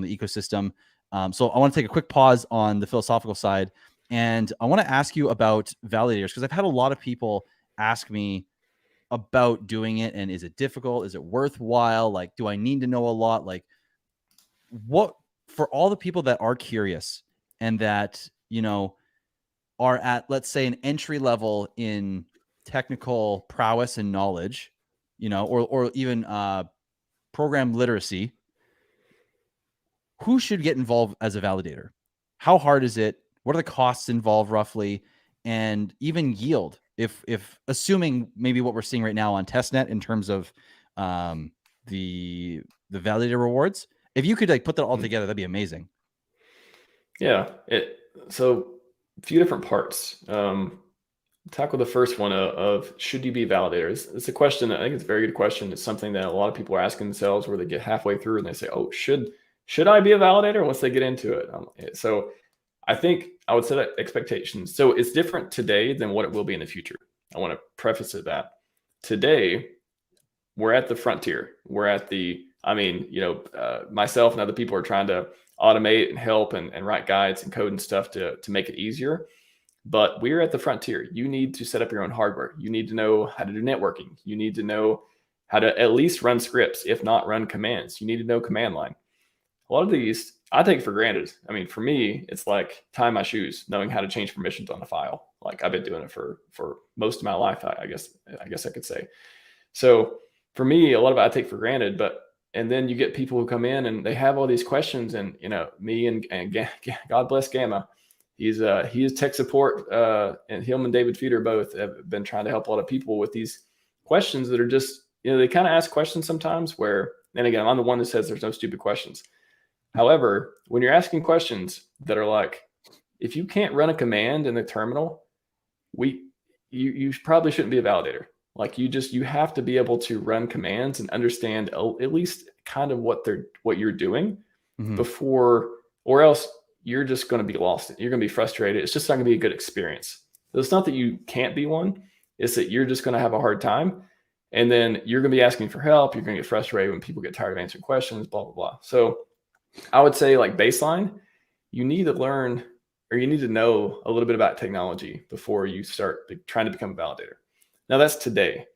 the ecosystem. So I want to take a quick pause on the philosophical side. And I want to ask you about validators, because I've had a lot of people ask me about doing it. And is it difficult? Is it worthwhile? Like, do I need to know a lot? Like, what, for all the people that are curious and that, you know, are at, let's say, an entry level in technical prowess and knowledge, you know, or even program literacy, who should get involved as a validator? How hard is it? What are the costs involved roughly? And even yield, if assuming maybe what we're seeing right now on testnet in terms of the validator rewards, if you could like put that all together, that'd be amazing. Yeah. So a few different parts. Tackle the first one of should you be a validator? It's a question. I think it's a very good question. It's something that a lot of people are asking themselves, where they get halfway through and they say, "Oh, should I be a validator?" Once they get into it, so I think I would set expectations. So it's different today than what it will be in the future. I want to preface it that today we're at the frontier. We're at the, myself and other people are trying to automate and help and write guides and code and stuff to make it easier. But we're at the frontier. You need to set up your own hardware. You need to know how to do networking. You need to know how to at least run scripts, if not run commands. You need to know command line. A lot of these I take for granted. I mean, for me, it's like tying my shoes, knowing how to change permissions on a file. Like I've been doing it for most of my life, I guess I could say. So for me, a lot of it I take for granted. And then you get people who come in and they have all these questions, and me and God bless Gamma. He is tech support, and him and David Feeder both have been trying to help a lot of people with these questions that are just, they kind of ask questions sometimes where, and again, I'm the one that says there's no stupid questions. However, when you're asking questions that are like, if you can't run a command in the terminal, you probably shouldn't be a validator. Like you have to be able to run commands and understand at least kind of what you're doing before, or else you're just going to be lost. You're going to be frustrated. It's just not going to be a good experience. So it's not that you can't be one. It's that you're just going to have a hard time. And then you're going to be asking for help. You're going to get frustrated when people get tired of answering questions, blah, blah, blah. So I would say, like, baseline, you need to learn, or you need to know a little bit about technology before you start trying to become a validator. Now that's today.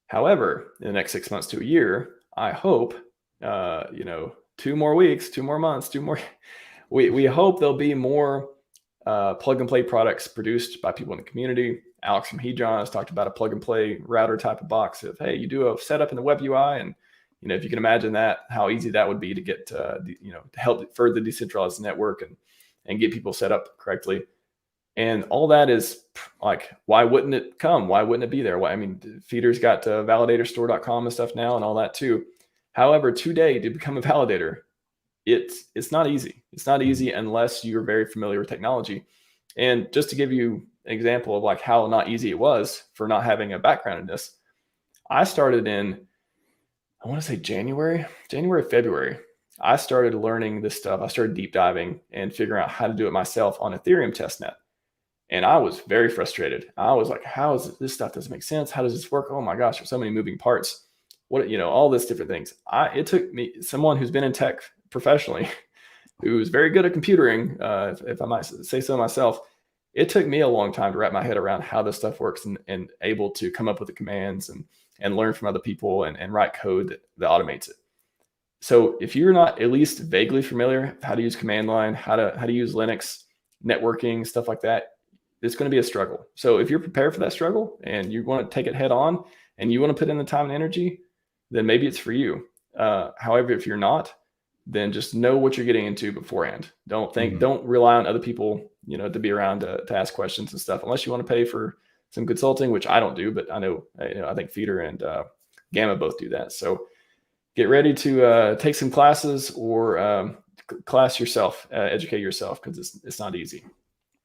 However, in the next 6 months to a year, I hope, 2 more weeks, 2 more months, we hope there'll be more plug and play products produced by people in the community. Alex from Hedron has talked about a plug and play router type of box of, hey, you do a setup in the web UI, and if you can imagine that, how easy that would be to get to help further decentralize the network and get people set up correctly. And all that is like, why wouldn't it come? Why wouldn't it be there? Feeder's got validatorstore.com and stuff now and all that too. However, today, to become a validator, it's not easy. It's not easy unless you're very familiar with technology. And just to give you an example of like how not easy it was for not having a background in this, I started in, I want to say January, February. I started learning this stuff. I started deep diving and figuring out how to do it myself on Ethereum testnet. And I was very frustrated. I was like, how is this stuff doesn't make sense? How does this work? Oh my gosh, there's so many moving parts. All this different things. It took me, someone who's been in tech professionally, who's very good at computering, if I might say so myself, it took me a long time to wrap my head around how this stuff works and able to come up with the commands and learn from other people and write code that automates it. So if you're not at least vaguely familiar how to use command line, how to use Linux, networking, stuff like that, it's going to be a struggle. So if you're prepared for that struggle and you want to take it head on and you want to put in the time and energy, then maybe it's for you. However, if you're not, then just know what you're getting into beforehand. Don't rely on other people, to be around to ask questions and stuff, unless you want to pay for some consulting, which I don't do, but I think Feeder and Gamma both do that. So get ready to take some classes or class yourself, educate yourself, because it's not easy.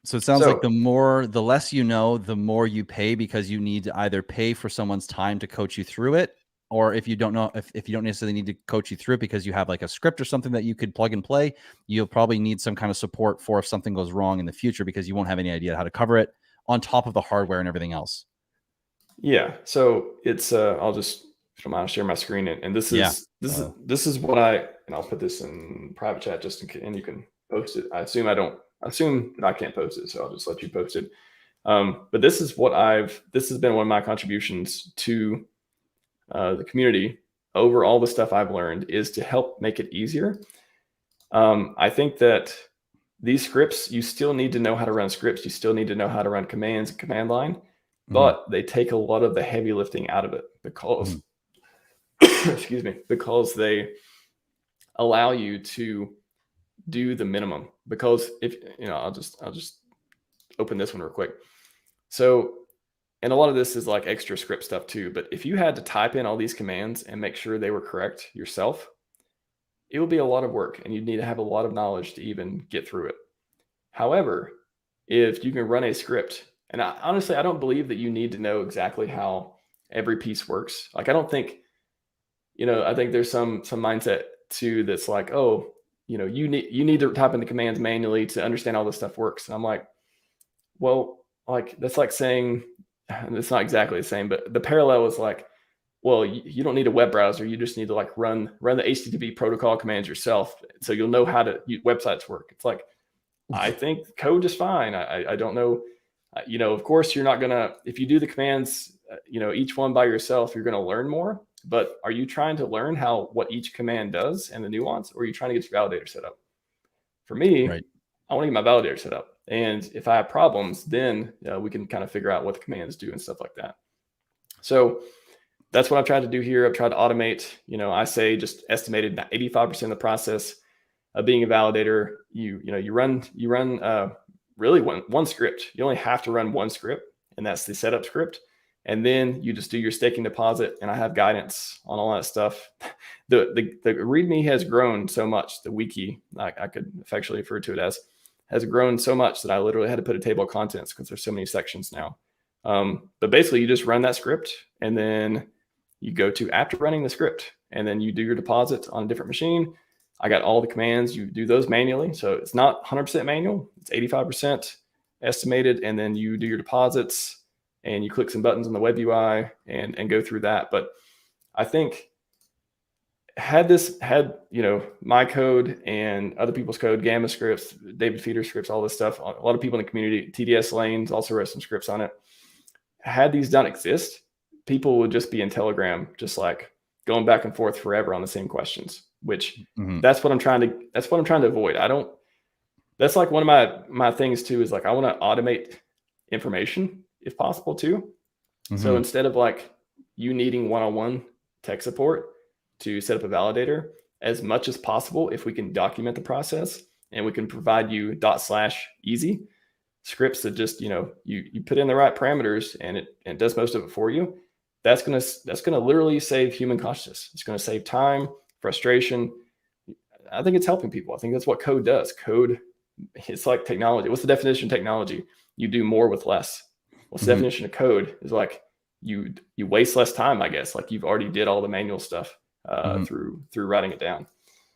So it sounds like the less you know, the more you pay, because you need to either pay for someone's time to coach you through it, or if you don't know, if you don't necessarily need to coach you through it because you have like a script or something that you could plug and play, you'll probably need some kind of support for if something goes wrong in the future, because you won't have any idea how to cover it on top of the hardware and everything else. Yeah. So it's, I'll just if I'm share my screen, and this is what and I'll put this in private chat just in case, and you can post it. I assume that I can't post it, so I'll just let you post it. But this is this has been one of my contributions to the community over all the stuff I've learned, is to help make it easier. I think that these scripts, you still need to know how to run scripts. You still need to know how to run commands and command line, but they take a lot of the heavy lifting out of it because, excuse me, because they allow you to do the minimum. Because if, I'll just open this one real quick. So, and a lot of this is like extra script stuff too, but if you had to type in all these commands and make sure they were correct yourself, it would be a lot of work and you'd need to have a lot of knowledge to even get through it. However, if you can run a script, and honestly, I don't believe that you need to know exactly how every piece works. Like, I don't think, I think there's some mindset too that's like, oh, you need to type in the commands manually to understand how this stuff works. And I'm like, well, like, that's like saying, and it's not exactly the same, but the parallel is like, well, you don't need a web browser. You just need to like run the HTTP protocol commands yourself, so you'll know how websites work. It's like, I think code is fine. I don't know. Of course, you're not gonna, if you do the commands, each one by yourself, you're gonna learn more. But are you trying to learn what each command does and the nuance, or are you trying to get your validator set up? For me, right, I want to get my validator set up, and if I have problems, then we can kind of figure out what the commands do and stuff like that. So that's what I've tried to do here. I've tried to automate, I say just estimated 85% of the process of being a validator. You run really one script. You only have to run one script, and that's the setup script. And then you just do your staking deposit, and I have guidance on all that stuff. The README has grown so much. The wiki, I could affectionately refer to it has grown so much that I literally had to put a table of contents because there's so many sections now. But basically, you just run that script, and then you go to after running the script, and then you do your deposit on a different machine. I got all the commands. You do those manually. So it's not 100% manual. It's 85% estimated. And then you do your deposits and you click some buttons on the web UI and go through that. But I think had my code and other people's code, Gamma scripts, David Feeder scripts, all this stuff, a lot of people in the community, TDS Lanes also wrote some scripts on it. Had these done exist, people would just be in Telegram, just like going back and forth forever on the same questions, which that's what I'm trying to avoid. That's like one of my things too, is like, I want to automate information if possible too. So instead of like you needing one-on-one tech support to set up a validator, as much as possible, if we can document the process and we can provide you /easy scripts that just, you put in the right parameters and it does most of it for you. That's gonna literally save human consciousness. It's gonna save time, frustration. I think it's helping people. I think that's what code does. Code, it's like technology. What's the definition of technology? You do more with less. What's the definition of code? Is like you waste less time, I guess. Like you've already did all the manual stuff through writing it down.